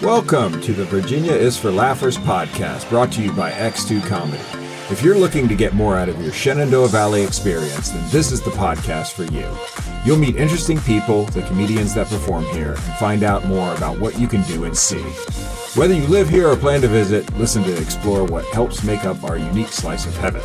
Welcome to the Virginia is for Laughers podcast, brought to you by X2 Comedy. If you're looking to get more out of your Shenandoah Valley experience, then this is the podcast for you. You'll meet interesting people, the comedians that perform here, and find out more about what you can do and see. Whether you live here or plan to visit, listen to explore what helps make up our unique slice of heaven.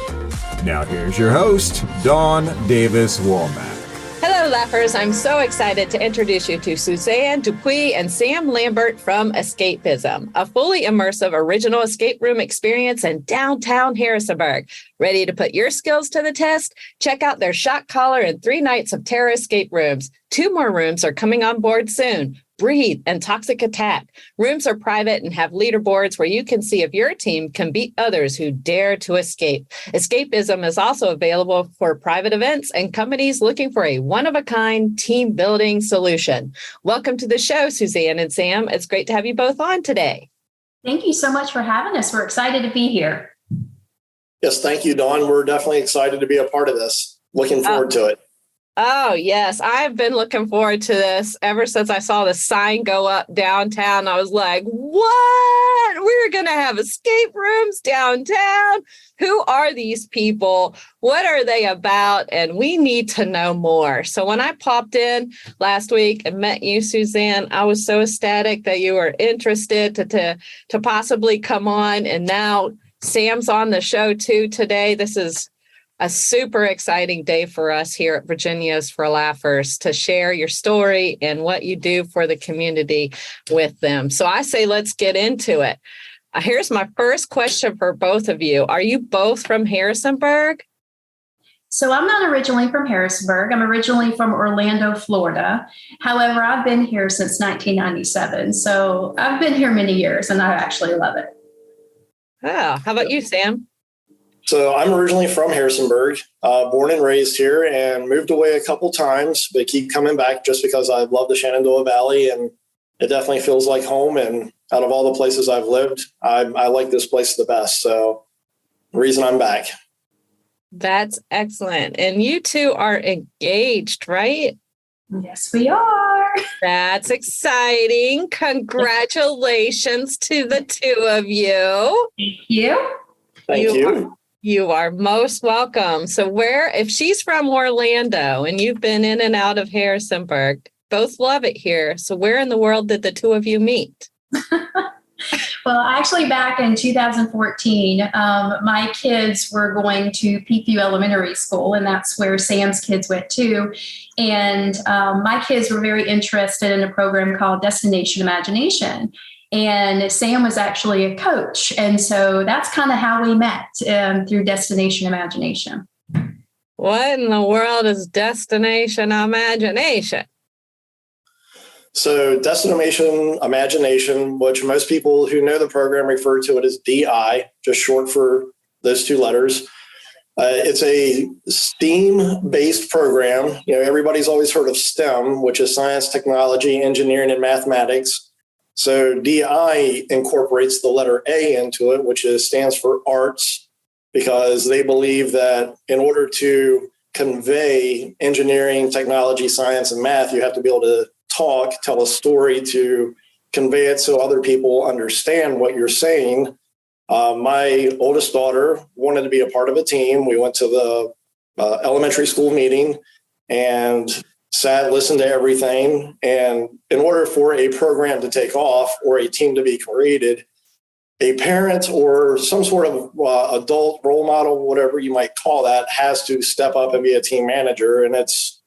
Now here's your host, Dawn Davis Womack. Hello, Laughers. I'm so excited to introduce you to Suzanne Dupuis and Sam Lambert from Escapism, a fully immersive original escape room experience in downtown Harrisonburg. Ready to put your skills to the test? Check out their Shot Collar and 3 Nights of Terror escape rooms. 2 more rooms are coming on board soon. Breathe and Toxic Attack. Rooms are private and have leaderboards where you can see if your team can beat others who dare to escape. Escapism is also available for private events and companies looking for a one-of-a-kind team-building solution. Welcome to the show, Suzanne and Sam. It's great to have you both on today. Thank you so much for having us. We're excited to be here. Yes, thank you, Dawn. We're definitely excited to be a part of this. Looking forward to it. Oh, yes. I've been looking forward to this ever since I saw the sign go up downtown. I was like, what? We're going to have escape rooms downtown. Who are these people? What are they about? And we need to know more. So when I popped in last week and met you, Suzanne, I was so ecstatic that you were interested to possibly come on. And now Sam's on the show too today. This is a super exciting day for us here at Virginia's for Laughers to share your story and what you do for the community with them. So I say, let's get into it. Here's my first question for both of you. Are you both from Harrisonburg? So I'm not originally from Harrisonburg. I'm originally from Orlando, Florida. However, I've been here since 1997. So I've been here many years and I actually love it. Oh, how about you, Sam? So I'm originally from Harrisonburg, born and raised here, and moved away a couple times, but keep coming back just because I love the Shenandoah Valley, and it definitely feels like home. And out of all the places I've lived, I like this place the best. So the reason I'm back. That's excellent. And you two are engaged, right? Yes, we are. That's exciting. Congratulations to the two of you. Thank you. Thank you. You are most welcome. So if she's from Orlando and you've been in and out of Harrisonburg, both love it here. So where in the world did the two of you meet? Well, actually back in 2014, my kids were going to Peakview Elementary School, and that's where Sam's kids went to. And my kids were very interested in a program called Destination Imagination. And Sam was actually a coach. And so that's kind of how we met through Destination Imagination. What in the world is Destination Imagination? So Destination Imagination, which most people who know the program refer to it as DI, just short for those 2 letters. It's a STEAM-based program. You know, everybody's always heard of STEM, which is science, technology, engineering, and mathematics. So DI incorporates the letter A into it, which stands for arts, because they believe that in order to convey engineering, technology, science, and math, you have to be able to tell a story to convey it so other people understand what you're saying. My oldest daughter wanted to be a part of a team. We went to the elementary school meeting and sat, listened to everything. And in order for a program to take off or a team to be created, a parent or some sort of adult role model, whatever you might call that, has to step up and be a team manager. And it's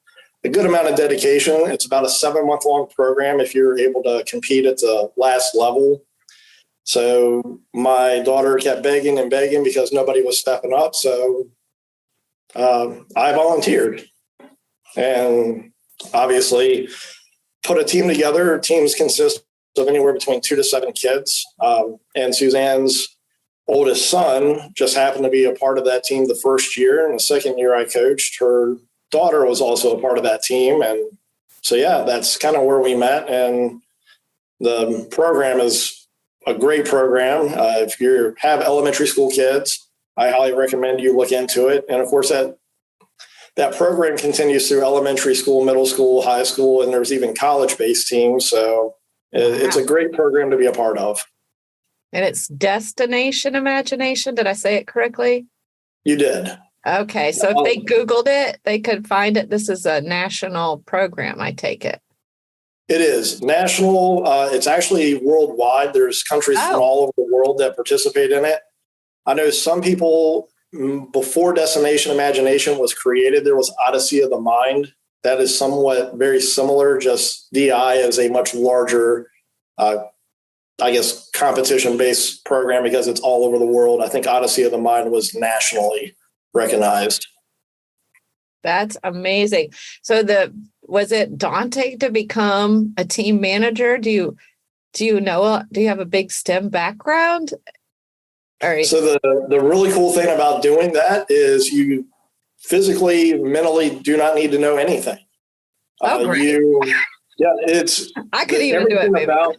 a good amount of dedication. It's about a 7-month-long program if you're able to compete at the last level. So my daughter kept begging and begging because nobody was stepping up. So I volunteered. And obviously put a team together. Teams consist of anywhere between 2 to 7 kids. And Suzanne's oldest son just happened to be a part of that team the first year. And the second year I coached, her daughter was also a part of that team. And so, yeah, that's kind of where we met. And the program is a great program. If you have elementary school kids, I highly recommend you look into it. And of course, that program continues through elementary school, middle school, high school, and there's even college-based teams. So It's a great program to be a part of. And it's Destination Imagination. Did I say it correctly? You did. Okay. So if they Googled it, they could find it. This is a national program, I take it. It is national. It's actually worldwide. There's countries from all over the world that participate in it. I know some people, before Destination Imagination was created, there was Odyssey of the Mind. That is somewhat very similar, just DI is a much larger, competition-based program because it's all over the world. I think Odyssey of the Mind was nationally recognized. That's amazing. So was it daunting to become a team manager? Do you have a big STEM background? So the really cool thing about doing that is you physically, mentally do not need to know anything. Great. I could even do it.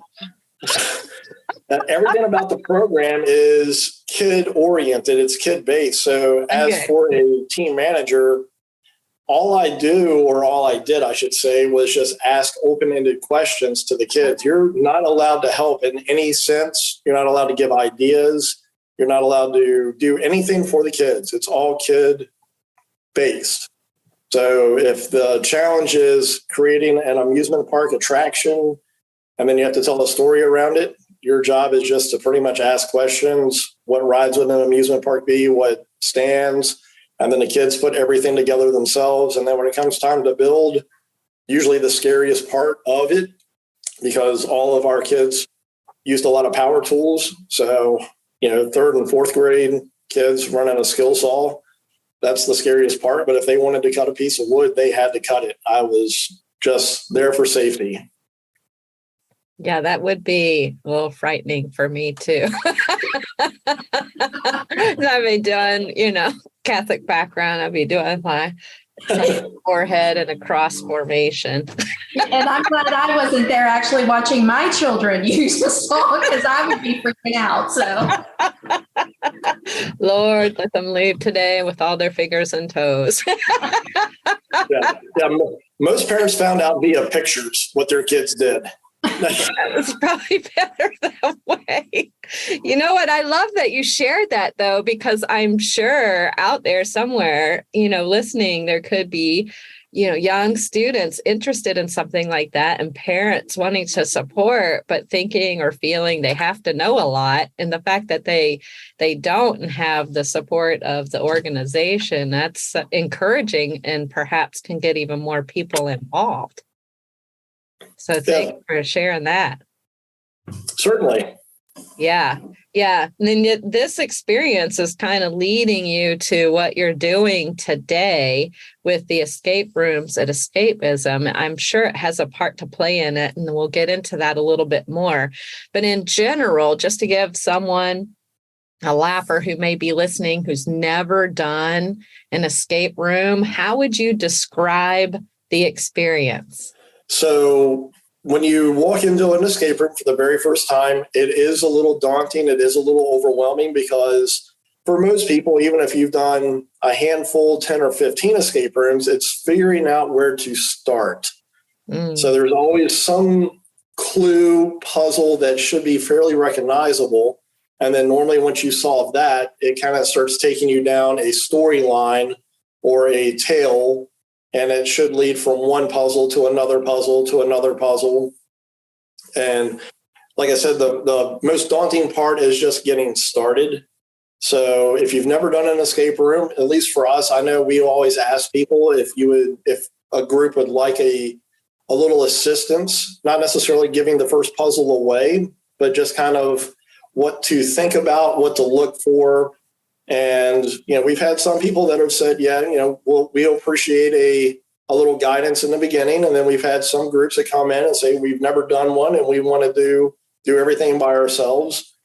Everything about the program is kid oriented. It's kid based. So as for a team manager, all I did, I should say, was just ask open-ended questions to the kids. You're not allowed to help in any sense. You're not allowed to give ideas. You're not allowed to do anything for the kids. It's all kid-based. So if the challenge is creating an amusement park attraction, and then you have to tell a story around it, your job is just to pretty much ask questions. What rides would an amusement park be? What stands? And then the kids put everything together themselves. And then when it comes time to build, usually the scariest part of it, because all of our kids used a lot of power tools. So, third and fourth grade kids running a skill saw, that's the scariest part. But if they wanted to cut a piece of wood, they had to cut it. I was just there for safety. Yeah, that would be a little frightening for me too. I'd be doing, Catholic background. I'd be doing my forehead and a cross formation. And I'm glad I wasn't there actually watching my children use the saw because I would be freaking out. So, Lord, let them leave today with all their fingers and toes. Yeah. Most parents found out via pictures what their kids did. It's probably better that way. You know what? I love that you shared that, though, because I'm sure out there somewhere, listening, there could be, young students interested in something like that and parents wanting to support, but thinking or feeling they have to know a lot. And the fact that they don't have the support of the organization, that's encouraging and perhaps can get even more people involved. So thank you for sharing that. Certainly. Yeah. And then this experience is kind of leading you to what you're doing today with the escape rooms at Escapism. I'm sure it has a part to play in it, and we'll get into that a little bit more. But in general, just to give someone a laugher who may be listening who's never done an escape room, how would you describe the experience? So when you walk into an escape room for the very first time, it is a little daunting. It is a little overwhelming because for most people, even if you've done a handful, 10 or 15 escape rooms, it's figuring out where to start. So there's always some clue, puzzle that should be fairly recognizable. And then normally once you solve that, it kind of starts taking you down a storyline or a tale. And it should lead from one puzzle to another puzzle to another puzzle. And like I said, the most daunting part is just getting started. So if you've never done an escape room, at least for us, I know we always ask people if a group would like a little assistance, not necessarily giving the first puzzle away, but just kind of what to think about, what to look for. And, we've had some people that have said, we'll appreciate a little guidance in the beginning. And then we've had some groups that come in and say, we've never done one and we want to do everything by ourselves.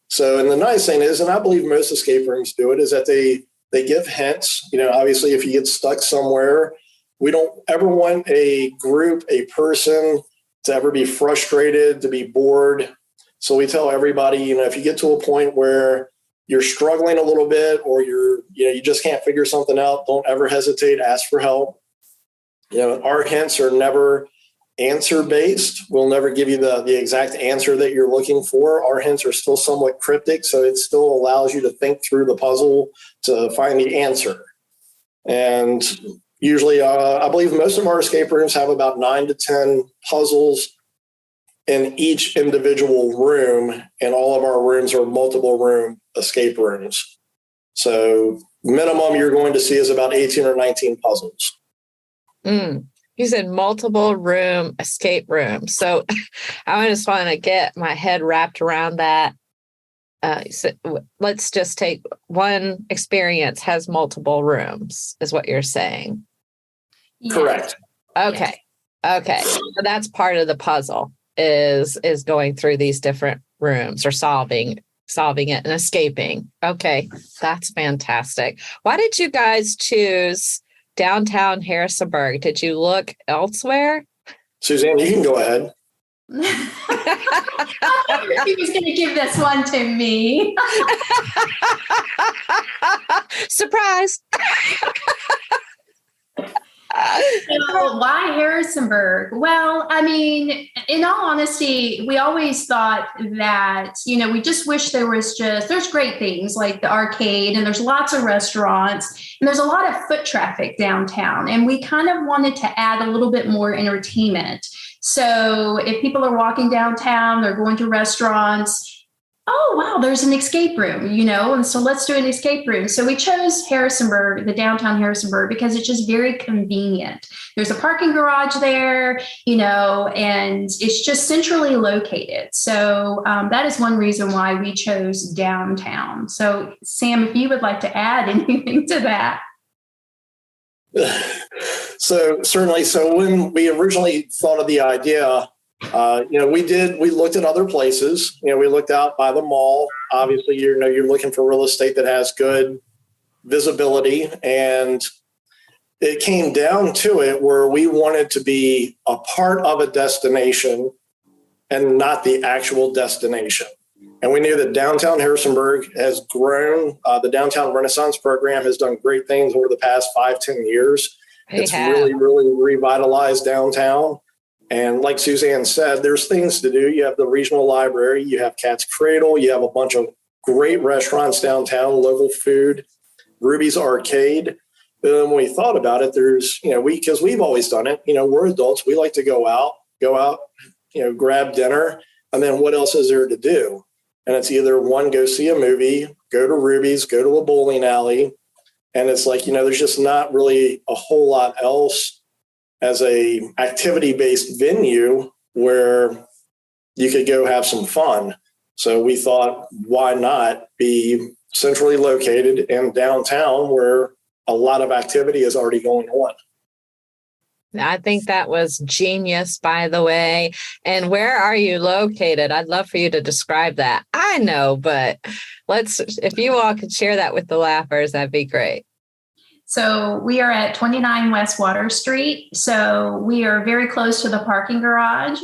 So, and the nice thing is, and I believe most escape rooms do it, is that they give hints. Obviously if you get stuck somewhere, we don't ever want a group, a person to ever be frustrated, to be bored. So we tell everybody, if you get to a point where you're struggling a little bit or you just can't figure something out, don't ever hesitate, ask for help. Our hints are never answer based. We'll never give you the exact answer that you're looking for. Our hints are still somewhat cryptic, so it still allows you to think through the puzzle to find the answer. And usually, I believe most of our escape rooms have about 9 to 10 puzzles in each individual room, and all of our rooms are multiple room escape rooms. So minimum you're going to see is about 18 or 19 puzzles. You said multiple room escape room. So I just want to get my head wrapped around that. So let's just take one experience has multiple rooms, is what you're saying. Yeah. Correct. Okay. Okay. So that's part of the puzzle is going through these different rooms or solving it and escaping. Okay. That's fantastic. Why did you guys choose downtown Harrisonburg? Did you look elsewhere? Suzanne, you can go ahead. He was going to give this one to me. Surprise. So why Harrisonburg? Well, I mean, in all honesty, we always thought that, we just wish there's great things like the arcade and there's lots of restaurants and there's a lot of foot traffic downtown. And we kind of wanted to add a little bit more entertainment. So if people are walking downtown, they're going to restaurants. Oh, wow, there's an escape room, and so let's do an escape room. So we chose Harrisonburg, the downtown Harrisonburg, because it's just very convenient. There's a parking garage there, and it's just centrally located. So that is one reason why we chose downtown. So Sam, if you would like to add anything to that. So certainly. So when we originally thought of the idea, we looked at other places. We looked out by the mall. Obviously, you're looking for real estate that has good visibility, and it came down to it where we wanted to be a part of a destination and not the actual destination. And we knew that downtown Harrisonburg has grown. The Downtown Renaissance program has done great things over the past 5-10 years. It's really, really revitalized downtown. And like Suzanne said, there's things to do. You have the regional library, you have Cat's Cradle, you have a bunch of great restaurants downtown, local food, Ruby's Arcade. But then when we thought about it, there's, because we've always done it, we're adults, we like to go out, grab dinner, and then what else is there to do? And it's either one, go see a movie, go to Ruby's, go to a bowling alley. And it's like, there's just not really a whole lot else as a activity-based venue where you could go have some fun. So we thought, why not be centrally located in downtown where a lot of activity is already going on? I think that was genius, by the way. And where are you located? I'd love for you to describe that. I know, but if you all could share that with the laughers, that'd be great. So we are at 29 West Water Street. So we are very close to the parking garage.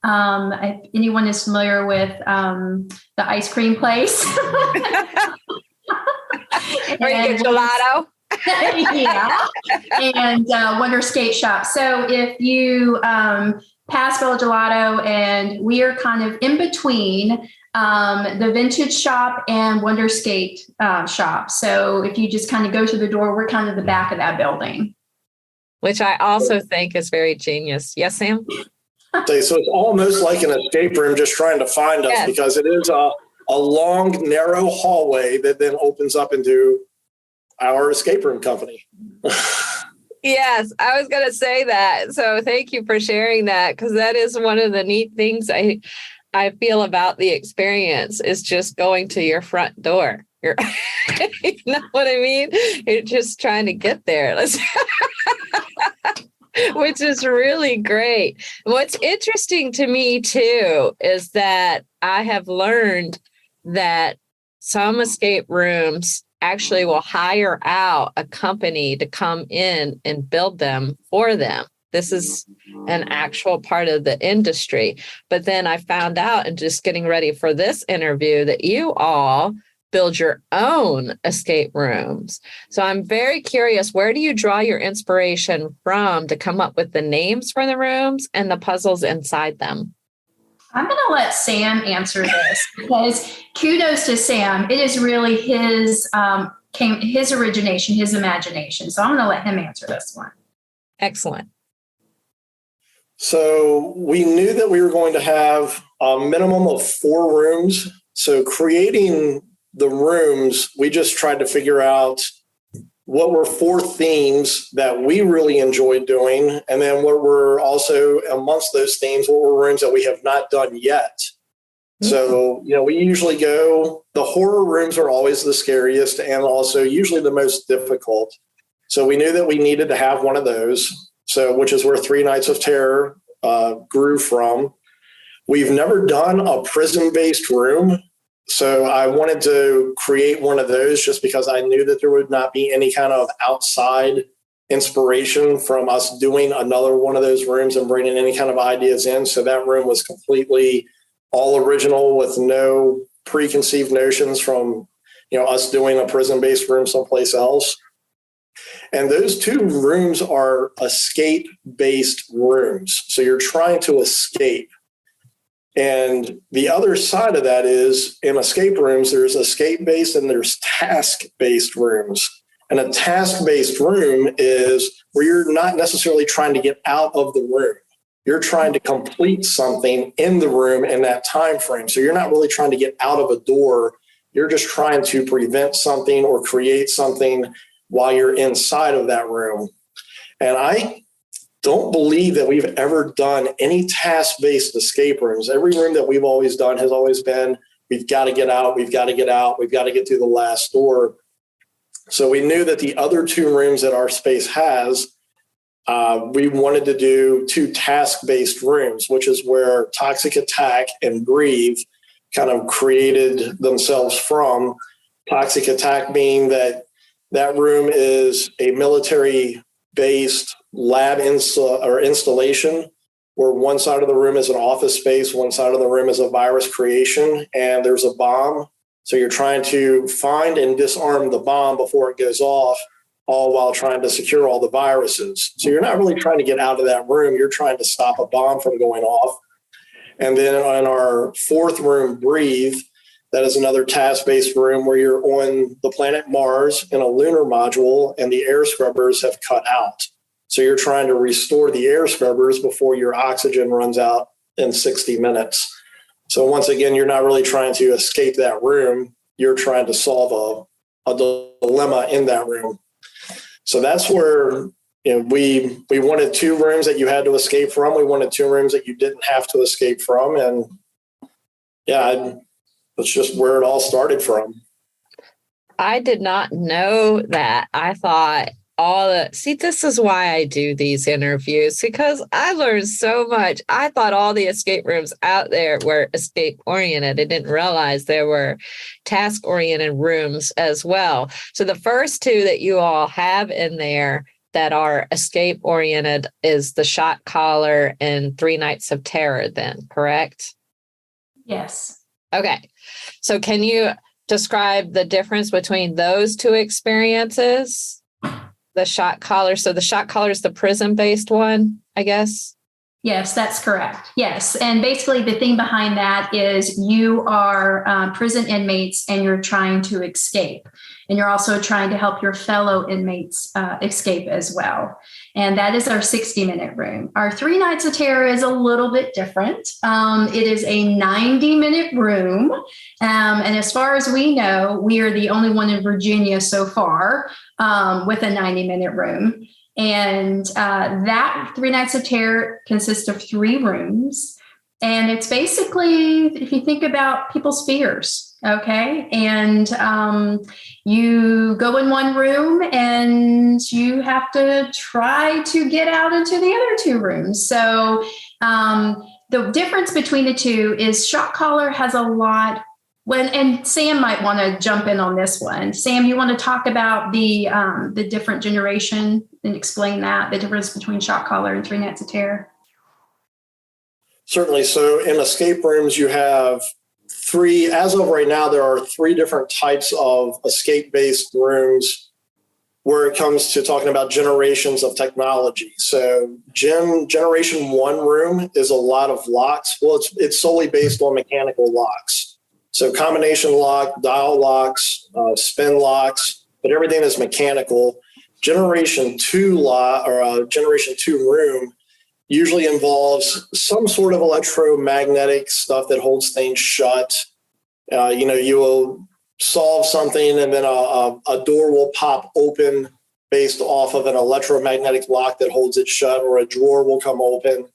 If anyone is familiar with the ice cream place. Or you get gelato. Yeah. And Wonder Skate Shop. So if you pass Bella Gelato, and we are kind of in between the vintage shop and Wonder Skate shop. So if you just kind of go to the door, we're kind of the back of that building. Which I also think is very genius. Yes, Sam? So it's almost like an escape room just trying to find us, because it is a long, narrow hallway that then opens up into our escape room company. Yes, I was going to say that. So thank you for sharing that, because that is one of the neat things I feel about the experience is just going to your front door. You know what I mean? You're just trying to get there. Which is really great. What's interesting to me too is that I have learned that some escape rooms actually will hire out a company to come in and build them for them. This is an actual part of the industry. But then I found out, and just getting ready for this interview, that you all build your own escape rooms. So I'm very curious, where do you draw your inspiration from to come up with the names for the rooms and the puzzles inside them? I'm going to let Sam answer this because kudos to Sam. It is really his origination, his imagination. So I'm going to let him answer this one. Excellent. So we knew that we were going to have a minimum of 4 rooms. So creating the rooms, we just tried to figure out what were 4 themes that we really enjoyed doing. And then what were also amongst those themes, what were rooms that we have not done yet. Mm-hmm. So, we usually go, the horror rooms are always the scariest and also usually the most difficult. So we knew that we needed to have one of those. So, which is where 3 Nights of Terror grew from. We've never done a prison-based room. So I wanted to create one of those just because I knew that there would not be any kind of outside inspiration from us doing another one of those rooms and bringing any kind of ideas in. So that room was completely all original with no preconceived notions from, us doing a prison-based room someplace else. And those 2 rooms are escape-based rooms. So you're trying to escape. And the other side of that is in escape rooms, there's escape-based and there's task-based rooms. And a task-based room is where you're not necessarily trying to get out of the room. You're trying to complete something in the room in that time frame. So you're not really trying to get out of a door. You're just trying to prevent something or create something while you're inside of that room. And I don't believe that we've ever done any task-based escape rooms. Every room that we've always done has always been, we've got to get out, we've got to get out, we've got to get through the last door. So we knew that the other 2 rooms that our space has, we wanted to do 2 task-based rooms, which is where Toxic Attack and Breathe kind of created themselves from. Toxic Attack being that room is a military-based lab installation where one side of the room is an office space, one side of the room is a virus creation, and there's a bomb. So you're trying to find and disarm the bomb before it goes off, all while trying to secure all the viruses. So you're not really trying to get out of that room. You're trying to stop a bomb from going off. And then on our 4th room, Breathe, that is another task-based room where you're on the planet Mars in a lunar module and the air scrubbers have cut out. So you're trying to restore the air scrubbers before your oxygen runs out in 60 minutes. So once again, you're not really trying to escape that room. You're trying to solve a dilemma in that room. So that's where we wanted 2 rooms that you had to escape from. We wanted 2 rooms that you didn't have to escape from. And that's just where it all started from. I did not know that. I thought this is why I do these interviews, because I learned so much. I thought all the escape rooms out there were escape oriented. I didn't realize there were task oriented rooms as well. So the first 2 that you all have in there that are escape oriented is the Shot Collar and 3 Nights of Terror then, correct? Yes. Okay. So can you describe the difference between those 2 experiences? The Shot Collar. So the Shot Collar is the prison-based one, I guess? Yes, that's correct. Yes. And basically the thing behind that is you are prison inmates and you're trying to escape. And you're also trying to help your fellow inmates escape as well. And that is our 60-minute room. Our 3 Nights of Terror is a little bit different. It is a 90-minute room. And as far as we know, we are the only one in Virginia so far with a 90-minute room. And that 3 Nights of Terror consists of 3 rooms. And it's basically, if you think about people's fears, okay? And you go in one room and you have to try to get out into the other 2 rooms. So the difference between the 2 is Shot Collar has a lot. And Sam might want to jump in on this one. Sam, you want to talk about the different generation and explain the difference between Shot Collar and 3 Nights of Terror? Certainly. So in escape rooms, you have as of right now, there are 3 different types of escape-based rooms where it comes to talking about generations of technology. So generation 1 room is a lot of locks. Well, it's solely based on mechanical locks. So combination lock, dial locks, spin locks, but everything is mechanical. Generation 2 generation 2 room usually involves some sort of electromagnetic stuff that holds things shut. You will solve something and then a door will pop open based off of an electromagnetic lock that holds it shut, or a drawer will come open.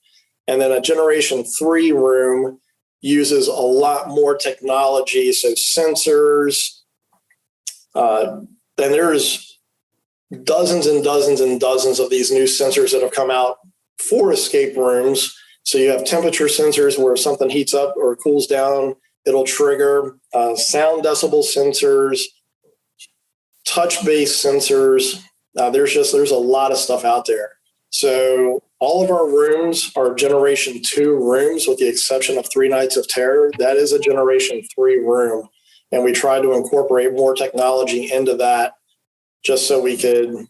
And then a generation 3 room uses a lot more technology, so sensors. And there's dozens and dozens and dozens of these new sensors that have come out for escape rooms. So you have temperature sensors where if something heats up or cools down, it'll trigger, sound decibel sensors, touch-based sensors. There's a lot of stuff out there. So all of our rooms are generation 2 rooms, with the exception of 3 Nights of Terror. That is a generation 3 room. And we try to incorporate more technology into that just so we could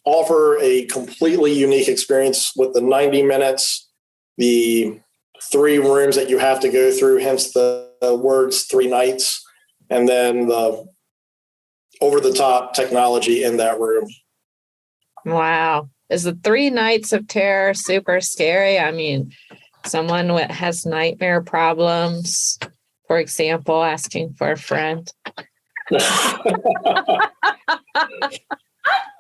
offer a completely unique experience with the 90 minutes, the 3 rooms that you have to go through, hence the words 3 nights, and then the over-the-top technology in that room. Wow. Is the 3 Nights of Terror super scary? I mean, someone has nightmare problems, for example, asking for a friend.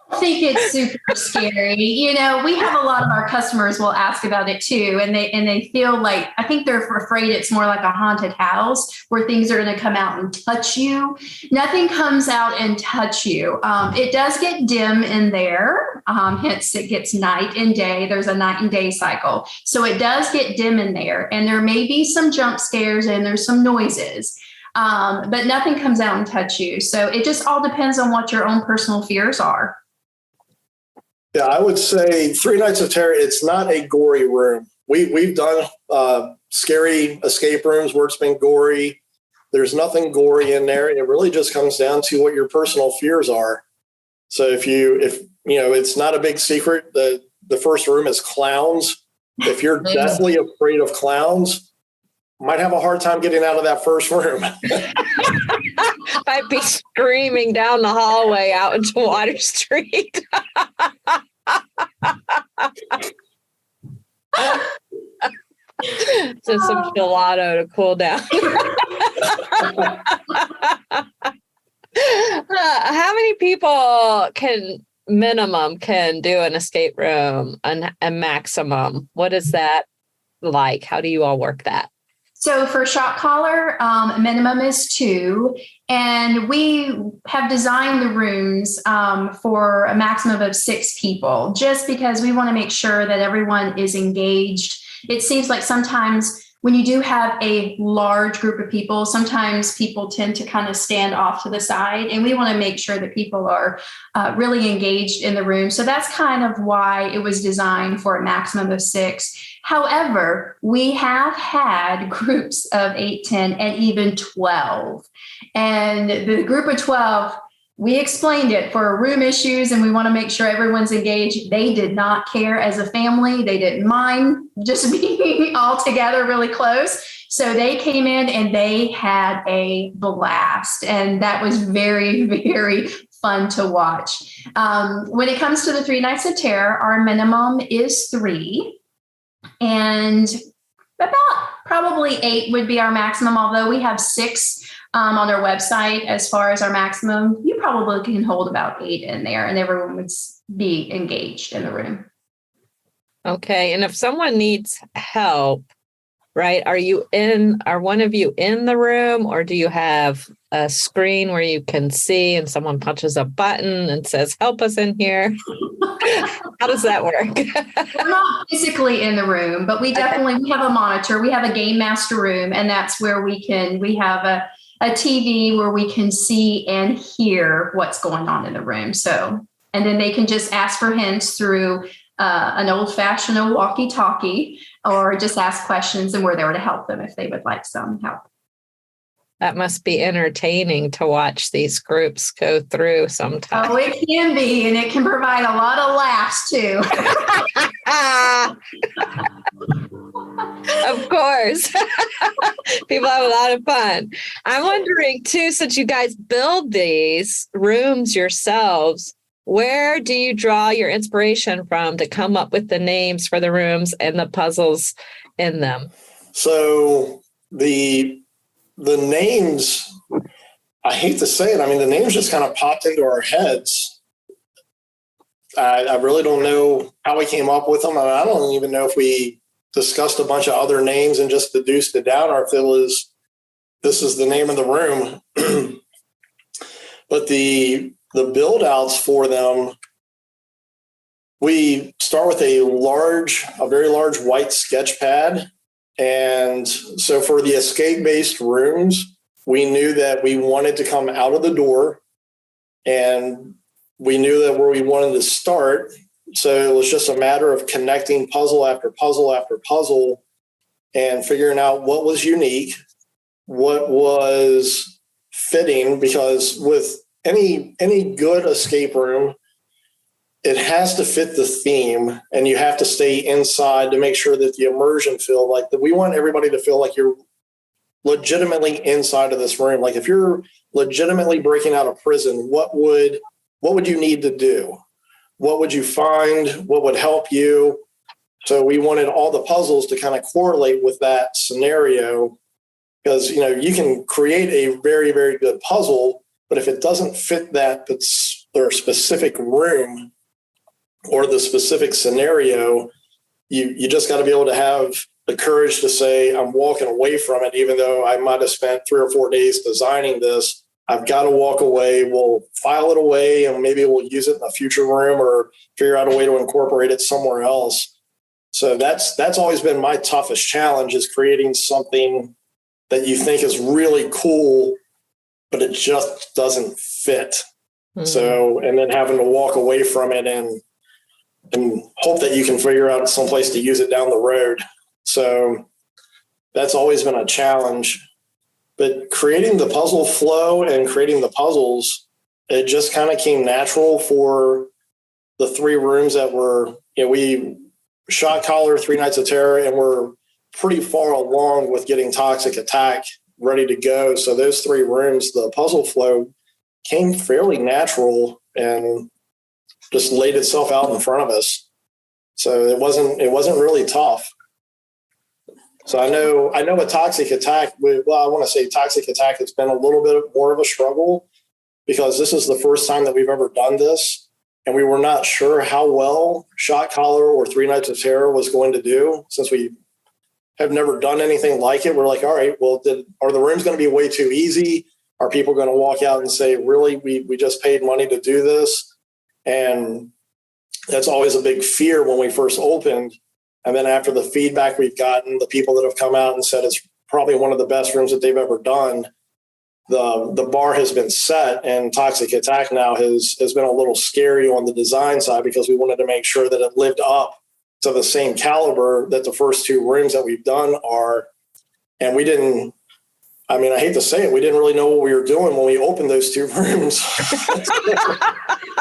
I think it's super scary. We have a lot of our customers will ask about it too. And they feel like, I think they're afraid it's more like a haunted house where things are going to come out and touch you. Nothing comes out and touch you. It does get dim in there. Hence it gets night and day. There's a night and day cycle. So it does get dim in there, and there may be some jump scares and there's some noises. But nothing comes out and touch you. So it just all depends on what your own personal fears are. Yeah, I would say 3 Nights of Terror, it's not a gory room. We've done scary escape rooms where it's been gory. There's nothing gory in there. It really just comes down to what your personal fears are. So if it's not a big secret that the first room is clowns. If you're definitely afraid of clowns, might have a hard time getting out of that first room. I'd be screaming down the hallway out into Water Street. Just some gelato to cool down. How many people can do an escape room, and a maximum? What is that like? How do you all work that? So for shot caller, minimum is 2. And we have designed the rooms for a maximum of 6 people, just because we want to make sure that everyone is engaged. It seems like sometimes when you do have a large group of people, sometimes people tend to kind of stand off to the side, and we want to make sure that people are really engaged in the room. So that's kind of why it was designed for a maximum of 6. However, we have had groups of 8, 10, and even 12. And the group of 12, we explained it for room issues, and we want to make sure everyone's engaged. They did not care as a family. They didn't mind just being all together really close. So they came in and they had a blast. And that was very, very fun to watch. When it comes to the 3 Nights of Terror, our minimum is 3. And about probably 8 would be our maximum, although we have 6 on our website as far as our maximum. You probably can hold about 8 in there, and everyone would be engaged in the room. Okay. And if someone needs help, right, are one of you in the room, or do you have a screen where you can see and someone punches a button and says, help us in here? How does that work? We're not physically in the room, but we have a monitor. We have a game master room, and that's where we have a TV where we can see and hear what's going on in the room. So, and then they can just ask for hints through an old-fashioned walkie-talkie, or just ask questions, and we're there to help them if they would like some help. That must be entertaining to watch these groups go through sometimes. Oh, it can be, and it can provide a lot of laughs too. Of course. People have a lot of fun. I'm wondering too, since you guys build these rooms yourselves, where do you draw your inspiration from to come up with the names for the rooms and the puzzles in them? So the names, I hate to say it, I mean, the names just kind of popped into our heads. I really don't know how we came up with them. I don't even know if we discussed a bunch of other names and just deduced it down, or if it was, this is the name of the room. But the build outs for them, we start with a very large white sketch pad. And so for the escape-based rooms, we knew that we wanted to come out of the door, and we knew that where we wanted to start. So it was just a matter of connecting puzzle after puzzle after puzzle and figuring out what was unique, what was fitting, because with any good escape room, it has to fit the theme, and you have to stay inside to make sure that the immersion feel like that. We want everybody to feel like you're legitimately inside of this room. Like if you're legitimately breaking out of prison, what would you need to do? What would you find? What would help you? So we wanted all the puzzles to kind of correlate with that scenario, because, you know, you can create a very, very good puzzle, but if it doesn't fit their specific room or the specific scenario, you just got to be able to have the courage to say, I'm walking away from it, even though I might have spent 3 or 4 days designing this. I've got to walk away. We'll file it away, and maybe we'll use it in a future room or figure out a way to incorporate it somewhere else. So that's always been my toughest challenge, is creating something that you think is really cool, but it just doesn't fit. Mm-hmm. So, and then having to walk away from it and hope that you can figure out some place to use it down the road. So that's always been a challenge. But creating the puzzle flow and creating the puzzles, it just kind of came natural for the 3 rooms that we shot Collar, 3 Nights of Terror, and we're pretty far along with getting Toxic Attack ready to go. So those 3 rooms, the puzzle flow came fairly natural and just laid itself out in front of us. So it wasn't really tough. So I know with Toxic Attack, I want to say Toxic Attack, it's been a little bit more of a struggle, because this is the first time that we've ever done this, and we were not sure how well Shot Collar or 3 Nights of Terror was going to do, since we have never done anything like it. We're like, all right, well, are the rooms going to be way too easy? Are people going to walk out and say, really, we just paid money to do this? And that's always a big fear when we first opened. And then after the feedback we've gotten, the people that have come out and said it's probably one of the best rooms that they've ever done, the bar has been set. And Toxic Attack now has been a little scary on the design side, because we wanted to make sure that it lived up to the same caliber that the first 2 rooms that we've done are. And we didn't, I mean, I hate to say it, we didn't really know what we were doing when we opened those 2 rooms.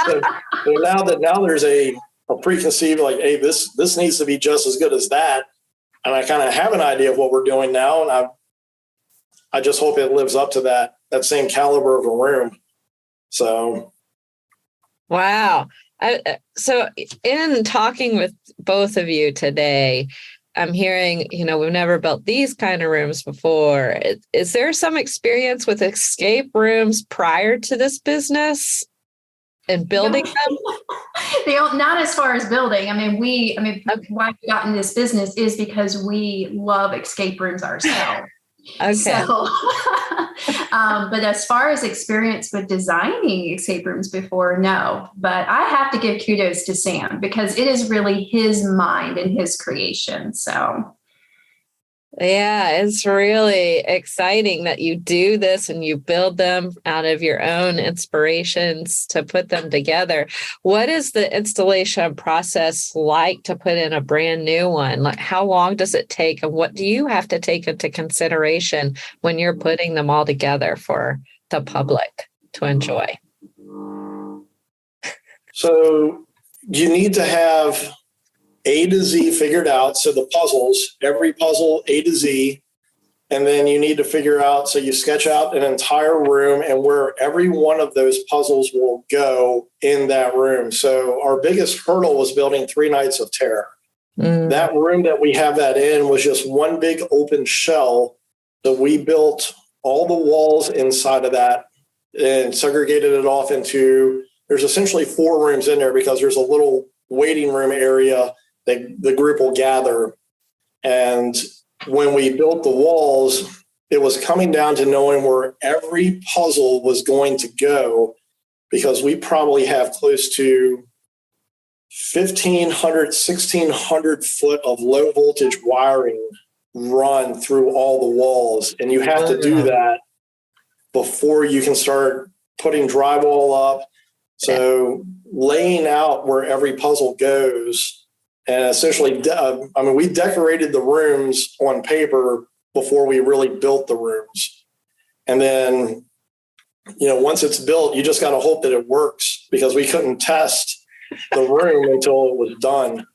So now there's a preconceived, like, hey, this needs to be just as good as that. And I kind of have an idea of what we're doing now. And I just hope it lives up to that same caliber of a room. So. Wow. So in talking with both of you today, I'm hearing, we've never built these kind of rooms before. Is there some experience with escape rooms prior to this business and building them? Not as far as building. Why we got in this business is because we love escape rooms ourselves. Okay. So, but as far as experience with designing escape rooms before, no. But I have to give kudos to Sam, because it is really his mind and his creation. So Yeah, it's really exciting that you do this and you build them out of your own inspirations to put them together. What is the installation process like to put in a brand new one? Like, how long does it take, and what do you have to take into consideration when you're putting them all together for the public to enjoy? So you need to have A to Z figured out. So the puzzles, every puzzle A to Z, and then you need to figure out, so you sketch out an entire room and where every one of those puzzles will go in that room. So our biggest hurdle was building 3 Nights of Terror. That room that we have that in was just one big open shell that we built all the walls inside of that and segregated it off into, there's essentially 4 rooms in there because there's a little waiting room area that the group will gather. And when we built the walls, it was coming down to knowing where every puzzle was going to go, because we probably have close to 1,500, 1,600 foot of low voltage wiring run through all the walls. And you have to do that before you can start putting drywall up. So laying out where every puzzle goes, and essentially, we decorated the rooms on paper before we really built the rooms. And then, once it's built, you just got to hope that it works, because we couldn't test the room until it was done.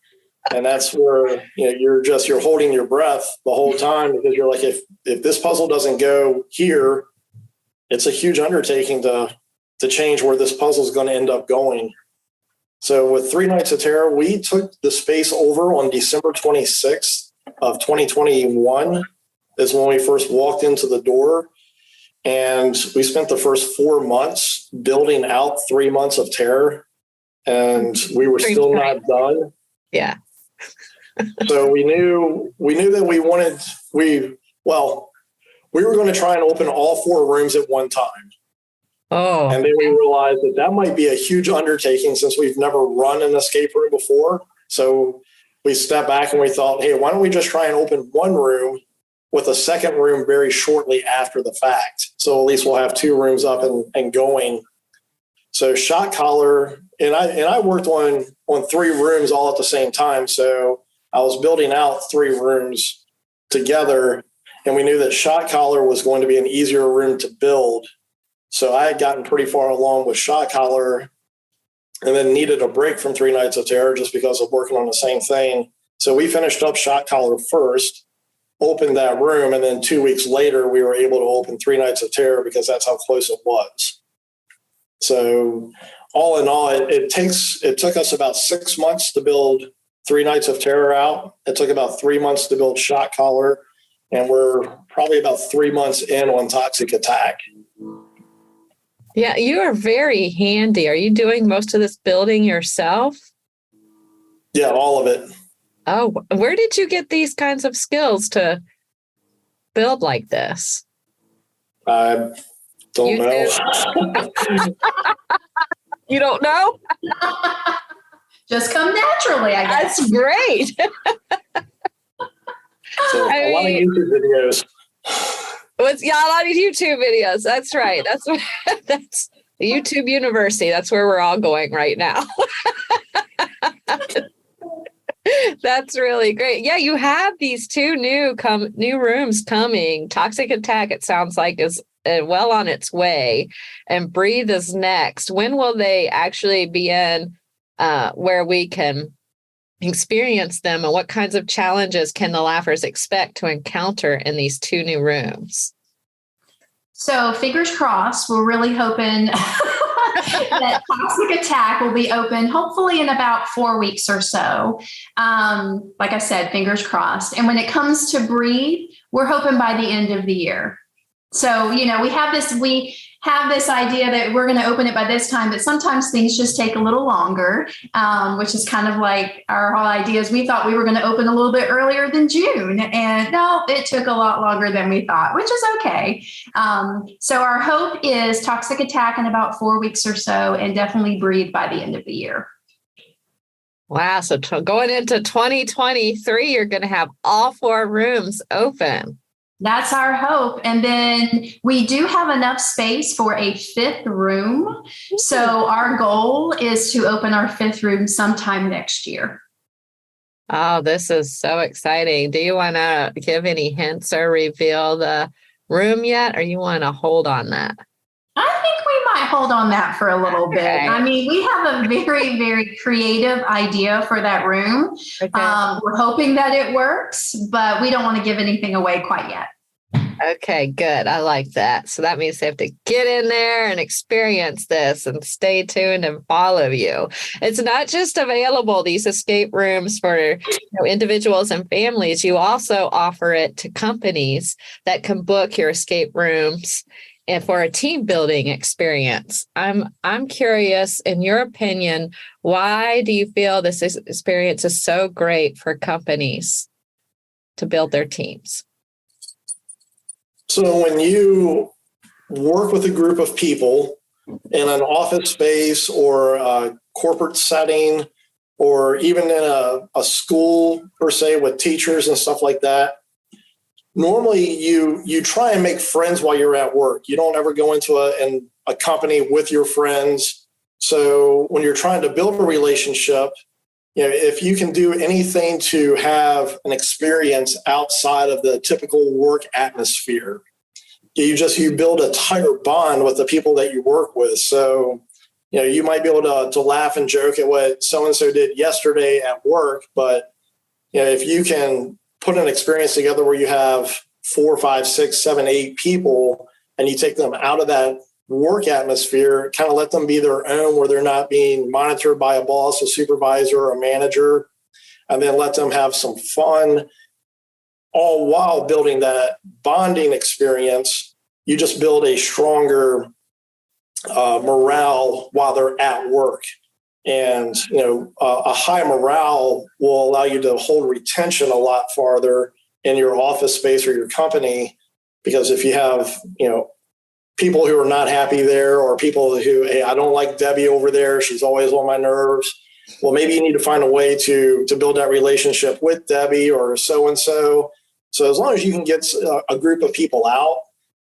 And that's where, you're holding your breath the whole time, because you're like, if this puzzle doesn't go here, it's a huge undertaking to change where this puzzle is going to end up going. So with 3 Nights of Terror, we took the space over on December 26th of 2021 is when we first walked into the door. And we spent the first 4 months building out 3 months of Terror. And we were still not done. Yeah. So we knew that we were going to try and open all 4 rooms at one time. Oh. And then we realized that might be a huge undertaking, since we've never run an escape room before. So we stepped back and we thought, hey, why don't we just try and open one room with a second room very shortly after the fact? So at least we'll have 2 rooms up and going. So Shot Collar, and I worked on 3 rooms all at the same time. So I was building out 3 rooms together, and we knew that Shot Collar was going to be an easier room to build. So I had gotten pretty far along with Shot Collar, and then needed a break from 3 Nights of Terror just because of working on the same thing. So we finished up Shot Collar first, opened that room, and then 2 weeks later, we were able to open 3 Nights of Terror, because that's how close it was. So all in all, it took us about 6 months to build 3 Nights of Terror out. It took about 3 months to build Shot Collar, and we're probably about 3 months in on Toxic Attack. Yeah, you are very handy. Are you doing most of this building yourself? Yeah, all of it. Oh, where did you get these kinds of skills to build like this? I don't know. You don't know? Just come naturally, I guess. That's great. So a lot of YouTube videos. A lot of YouTube videos. That's right. That's the YouTube University. That's where we're all going right now. That's really great. Yeah, you have these 2 new rooms coming. Toxic Attack, it sounds like, is well on its way, and Breathe is next. When will they actually be in where we can experience them, and what kinds of challenges can the laughers expect to encounter in these 2 new rooms? So fingers crossed, we're really hoping that Toxic Attack will be open hopefully in about 4 weeks or so. Like I said, fingers crossed. And when it comes to Breathe, we're hoping by the end of the year. So, we have this idea that we're going to open it by this time, but sometimes things just take a little longer, which is kind of like our whole idea is we thought we were going to open a little bit earlier than June. And no, it took a lot longer than we thought, which is okay. So our hope is Toxic Attack in about 4 weeks or so, and definitely Breathe by the end of the year. Wow. So going into 2023, you're going to have all 4 rooms open. That's our hope. And then we do have enough space for a 5th room. So our goal is to open our 5th room sometime next year. Oh, this is so exciting. Do you want to give any hints or reveal the room yet, or you want to hold on that? I think we might hold on that for a little bit. I mean, we have a very, very creative idea for that room. Okay. We're hoping that it works, but we don't want to give anything away quite yet. Okay, good. I like that. So that means they have to get in there and experience this and stay tuned and follow you. It's not just available, these escape rooms for individuals and families. You also offer it to companies that can book your escape rooms and for a team building experience. I'm curious, in your opinion, why do you feel this experience is so great for companies to build their teams? So when you work with a group of people in an office space or a corporate setting, or even in a school per se with teachers and stuff like that, normally you try and make friends while you're at work. You don't ever go into a company with your friends. So when you're trying to build a relationship, if you can do anything to have an experience outside of the typical work atmosphere, you build a tighter bond with the people that you work with. So, you might be able to laugh and joke at what so-and-so did yesterday at work, but if you can put an experience together where you have 4, 5, 6, 7, 8 people, and you take them out of that work atmosphere, kind of let them be their own, where they're not being monitored by a boss, a supervisor, or a manager, and then let them have some fun, all while building that bonding experience. You just build a stronger morale while they're at work. And, a high morale will allow you to hold retention a lot farther in your office space or your company, because if you have, people who are not happy there, or people who, hey, I don't like Debbie over there, she's always on my nerves. Well, maybe you need to find a way to build that relationship with Debbie or so-and-so. So as long as you can get a group of people out,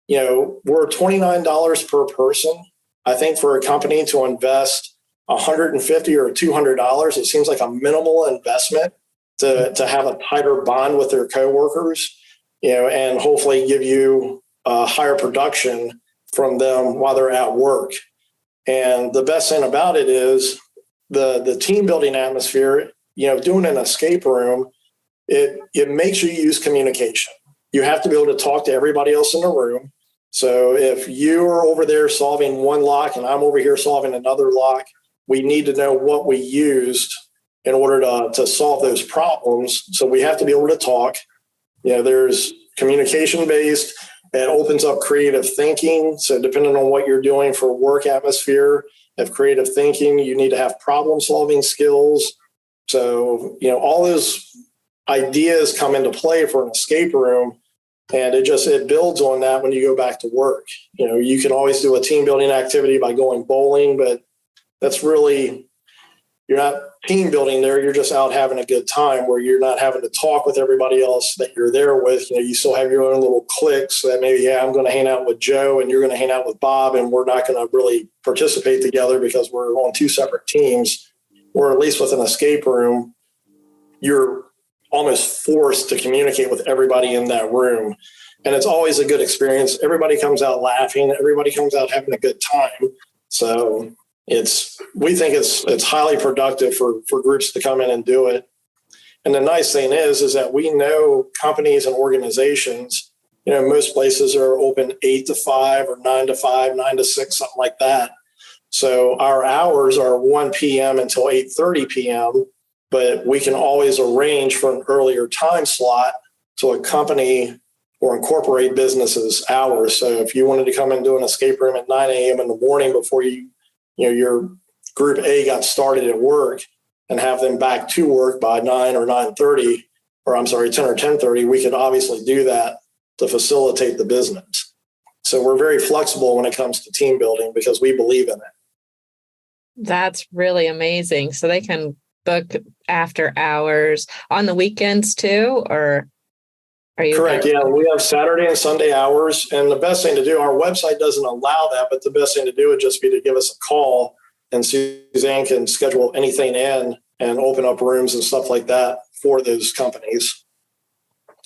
we're $29 per person. I think for a company to invest $150 or $200, it seems like a minimal investment to have a tighter bond with their coworkers, and hopefully give you a higher production from them while they're at work. And the best thing about it is the team building atmosphere, doing an escape room, it makes you use communication. You have to be able to talk to everybody else in the room. So if you're over there solving one lock and I'm over here solving another lock, we need to know what we used in order to solve those problems. So we have to be able to talk. There's communication based. It opens up creative thinking. So depending on what you're doing for work atmosphere, if creative thinking, you need to have problem solving skills. So, all those ideas come into play for an escape room, and it builds on that when you go back to work. You can always do a team building activity by going bowling, but that's really, you're not team building there. You're just out having a good time, where you're not having to talk with everybody else that you're there with. You still have your own little cliques that maybe, I'm going to hang out with Joe and you're going to hang out with Bob, and we're not going to really participate together because we're on 2 separate teams. Or at least with an escape room, you're almost forced to communicate with everybody in that room. And it's always a good experience. Everybody comes out laughing. Everybody comes out having a good time. So we think it's highly productive for groups to come in and do it. And the nice thing is that we know companies and organizations, most places are open 8 to 5 or 9 to 5, 9 to 6, something like that. So our hours are 1 p.m. until 8:30 p.m., but we can always arrange for an earlier time slot to accompany or incorporate businesses' hours. So if you wanted to come and do an escape room at 9 a.m. in the morning before your group A got started at work, and have them back to work by 9 or 9:30, or 10 or 10:30, we could obviously do that to facilitate the business. So we're very flexible when it comes to team building because we believe in it. That's really amazing. So they can book after hours on the weekends too, or are you? Correct. Yeah, we have Saturday and Sunday hours. And the best thing to do, our website doesn't allow that, but the best thing to do would just be to give us a call, and Suzanne can schedule anything in and open up rooms and stuff like that for those companies.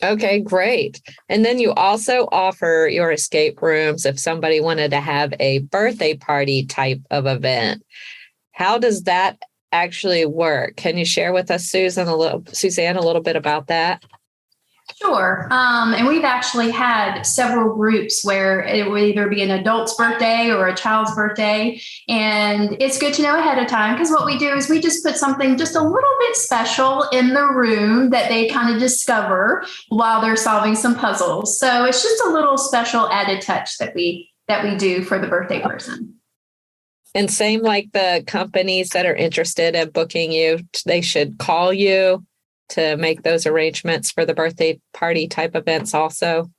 Okay, great. And then you also offer your escape rooms if somebody wanted to have a birthday party type of event. How does that actually work? Can you share with us, Suzanne, a little bit about that? Sure. And we've actually had several groups where it would either be an adult's birthday or a child's birthday. And it's good to know ahead of time, because what we do is we just put something just a little bit special in the room that they kind of discover while they're solving some puzzles. So it's just a little special added touch that we do for the birthday person. And same like the companies that are interested in booking you, they should call you to make those arrangements for the birthday party type events also?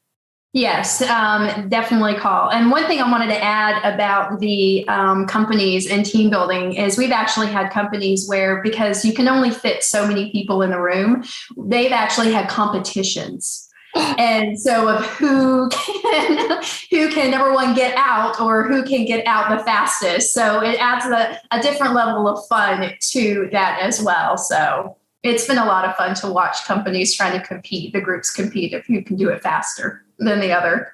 Yes, definitely call. And one thing I wanted to add about the companies and team building is we've actually had companies where, because you can only fit so many people in the room, they've actually had competitions. And so of who can number one get out, or who can get out the fastest. So it adds a different level of fun to that as well. So it's been a lot of fun to watch companies trying to compete, the groups compete of who can do it faster than the other.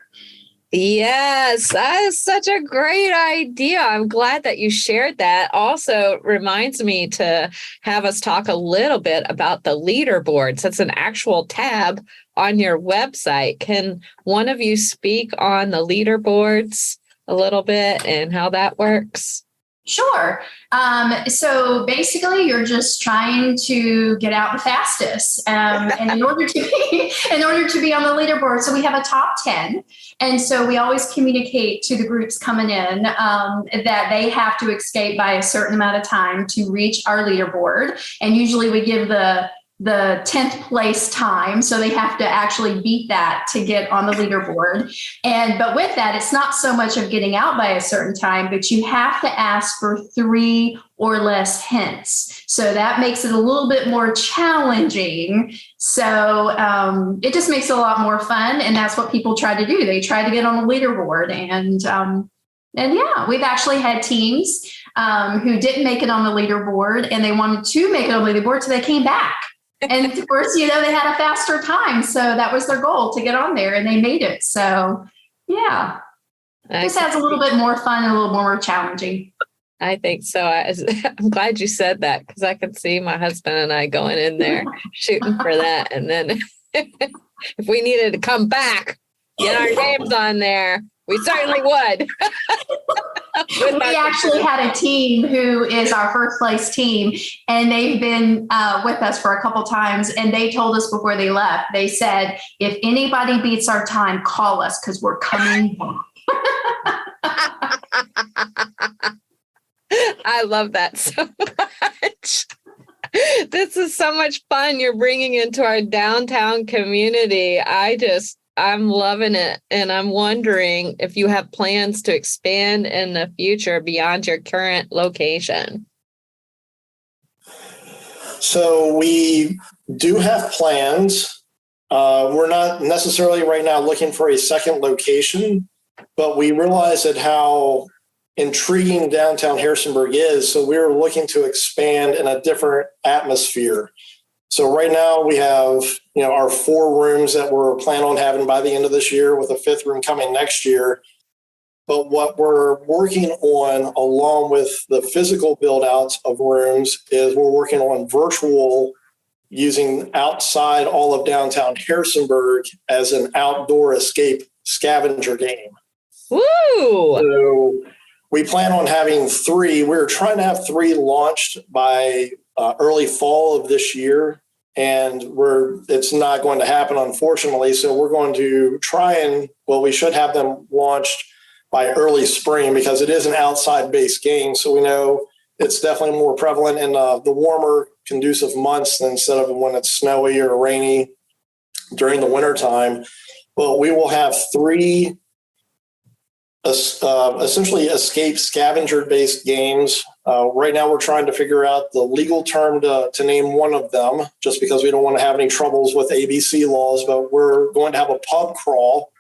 Yes, that is such a great idea. I'm glad that you shared that. Also reminds me to have us talk a little bit about the leaderboards. That's an actual tab on your website. Can one of you speak on the leaderboards a little bit and how that works? Sure. So basically, you're just trying to get out the fastest, and in order to be on the leaderboard, so we have a top 10, and so we always communicate to the groups coming in that they have to escape by a certain amount of time to reach our leaderboard, and usually we give the 10th place time. So they have to actually beat that to get on the leaderboard. But with that, it's not so much of getting out by a certain time, but you have to ask for 3 or less hints. So that makes it a little bit more challenging. So it just makes it a lot more fun. And that's what people try to do. They try to get on the leaderboard. And yeah, we've actually had teams who didn't make it on the leaderboard, and they wanted to make it on the leaderboard, so they came back. And of course, they had a faster time. So that was their goal, to get on there, and they made it. So yeah, this adds a little bit more fun and a little more challenging. I think so. I'm glad you said that, because I can see my husband and I going in there shooting for that. And then if we needed to come back, get our names on there, we certainly would. We actually had a team who is our first place team, and they've been with us for a couple times. And they told us before they left, they said, if anybody beats our time, call us, because we're coming back. I love that so much. This is so much fun you're bringing into our downtown community. I'm loving it. And I'm wondering if you have plans to expand in the future beyond your current location. So we do have plans. We're not necessarily right now looking for a second location, but we realize that how intriguing downtown Harrisonburg is. So we're looking to expand in a different atmosphere. So right now we have, our 4 rooms that we're planning on having by the end of this year, with a 5th room coming next year. But what we're working on, along with the physical build outs of rooms, is we're working on virtual, using outside all of downtown Harrisonburg as an outdoor escape scavenger game. Woo! So we plan on having 3. We're trying to have 3 launched by early fall of this year, and it's not going to happen, unfortunately. So we're going to we should have them launched by early spring, because it is an outside based game. So we know it's definitely more prevalent in the warmer, conducive months instead of when it's snowy or rainy during the wintertime. But we will have 3 essentially escape scavenger-based games. Right now, we're trying to figure out the legal term to name one of them, just because we don't want to have any troubles with ABC laws. But we're going to have a pub crawl,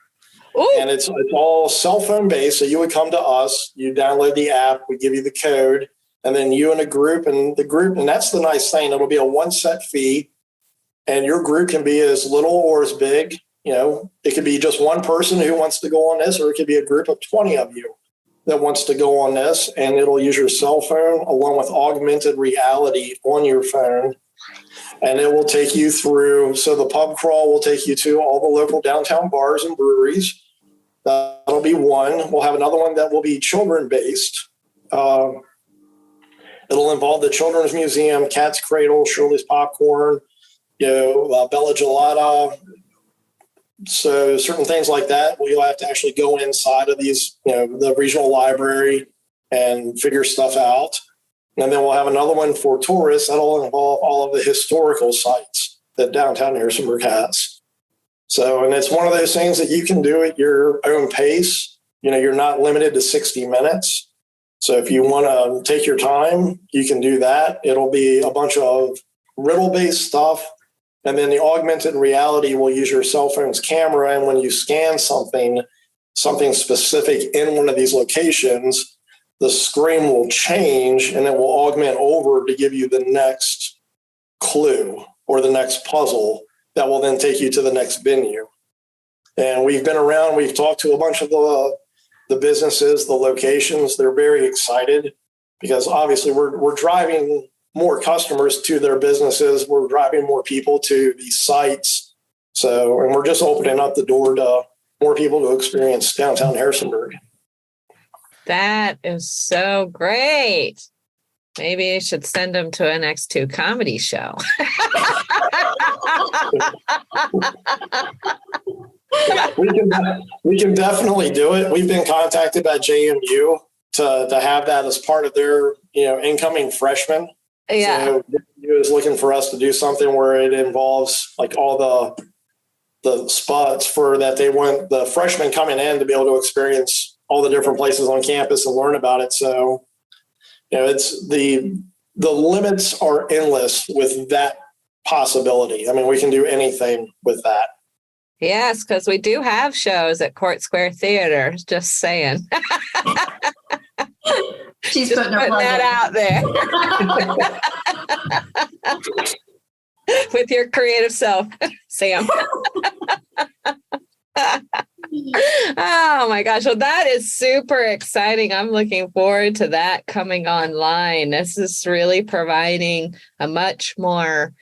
and it's all cell phone based. So you would come to us, you download the app, we give you the code, and then you and a group, and that's the nice thing. It'll be a one set fee, and your group can be as little or as big. It could be just one person who wants to go on this, or it could be a group of 20 of you that wants to go on this, and it'll use your cell phone along with augmented reality on your phone. And it will take you through. So the pub crawl will take you to all the local downtown bars and breweries. That'll be one. We'll have another one that will be children based. It'll involve the Children's Museum, Cat's Cradle, Shirley's Popcorn, Bella Gelata. So certain things like that, you'll have to actually go inside of these, the regional library and figure stuff out. And then we'll have another one for tourists that'll involve all of the historical sites that downtown Harrisonburg has. So, and it's one of those things that you can do at your own pace. You're not limited to 60 minutes. So if you want to take your time, you can do that. It'll be a bunch of riddle-based stuff. And then the augmented reality will use your cell phone's camera. And when you scan something specific in one of these locations, the screen will change and it will augment over to give you the next clue or the next puzzle that will then take you to the next venue. And we've been around, we've talked to a bunch of the businesses, the locations. They're very excited because obviously we're driving more customers to their businesses. We're driving more people to these sites. So, and we're just opening up the door to more people to experience downtown Harrisonburg. That is so great. Maybe I should send them to an X2 comedy show. We can definitely do it. We've been contacted by JMU to have that as part of their incoming freshmen. Yeah. So JMU is looking for us to do something where it involves like all the spots for that they want the freshmen coming in to be able to experience all the different places on campus and learn about it. So, it's the limits are endless with that possibility. I mean, we can do anything with that. Yes, because we do have shows at Court Square Theater. Just saying. She's just putting that out there. With your creative self, Sam. Oh my gosh. Well, that is super exciting. I'm looking forward to that coming online. This is really providing a much more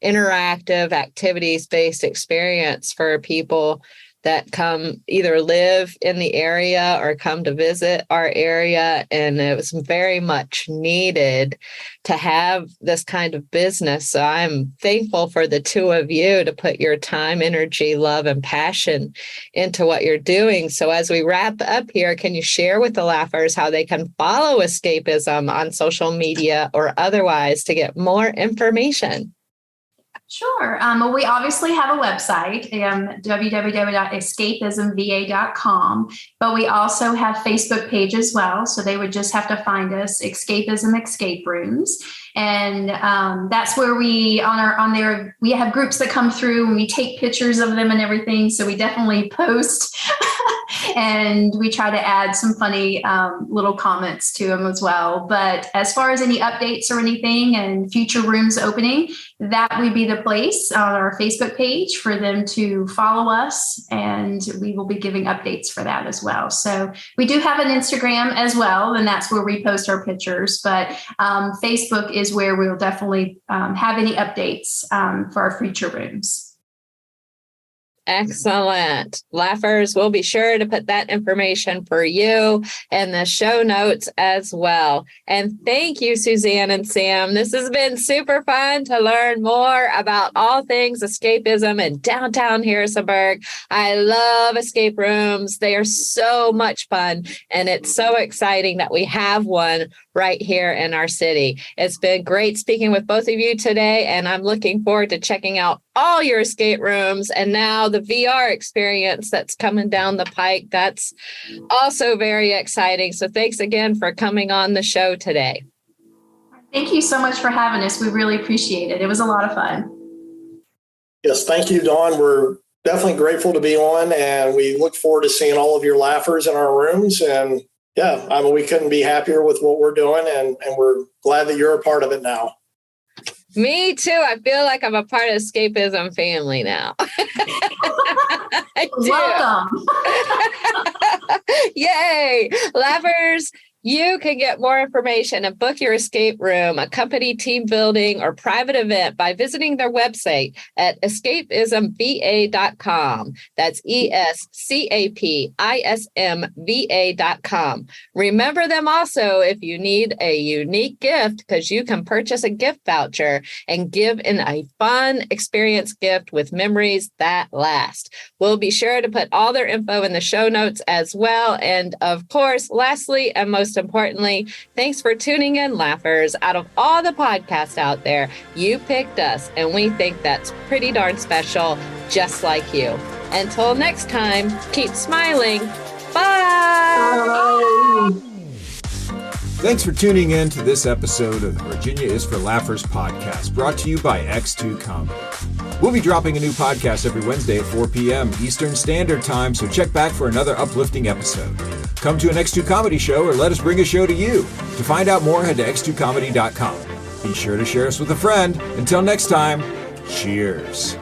interactive, activities-based experience for people that come either live in the area or come to visit our area. And it was very much needed to have this kind of business. So I'm thankful for the two of you to put your time, energy, love, and passion into what you're doing. So as we wrap up here, can you share with the Laughers how they can follow Escapism on social media or otherwise to get more information? Sure. Well, we obviously have a website, www.escapismva.com, but we also have Facebook page as well. So they would just have to find us, Escapism Escape Rooms. And that's where we we have groups that come through and we take pictures of them and everything. So we definitely post and we try to add some funny little comments to them as well. But as far as any updates or anything and future rooms opening, that would be the place on our Facebook page for them to follow us. And we will be giving updates for that as well. So we do have an Instagram as well, and that's where we post our pictures. But Facebook is where we'll definitely have any updates for our future rooms. Excellent. Laughers, we'll be sure to put that information for you in the show notes as well. And thank you, Suzanne and Sam. This has been super fun to learn more about all things escapism in downtown Harrisonburg. I love escape rooms. They are so much fun, and it's so exciting that we have one right here in our city. It's been great speaking with both of you today, and I'm looking forward to checking out all your escape rooms. And now the VR experience that's coming down the pike. That's also very exciting. So thanks again for coming on the show today. Thank you so much for having us. We really appreciate it. It was a lot of fun. Yes, thank you, Dawn. We're definitely grateful to be on, and we look forward to seeing all of your laughers in our rooms. And yeah, I mean, we couldn't be happier with what we're doing, and we're glad that you're a part of it now. Me too. I feel like I'm a part of Escapism family now. I Welcome. Yay. Laughers, you can get more information and book your escape room, a company team building, or private event by visiting their website at escapismva.com. That's escapismva.com. Remember them also if you need a unique gift, because you can purchase a gift voucher and give in a fun experience gift with memories that last. We'll be sure to put all their info in the show notes as well. And of course, lastly, and most importantly, thanks for tuning in, laughers. Out of all the podcasts out there, you picked us, and we think that's pretty darn special, just like you. Until next time, keep smiling. Bye. Thanks for tuning in to this episode of the Virginia is for Laughers podcast, brought to you by X2 Comedy. We'll be dropping a new podcast every Wednesday at 4 p.m. Eastern Standard Time, so check back for another uplifting episode. Come to an X2 Comedy show or let us bring a show to you. To find out more, head to x2comedy.com. Be sure to share us with a friend. Until next time, cheers.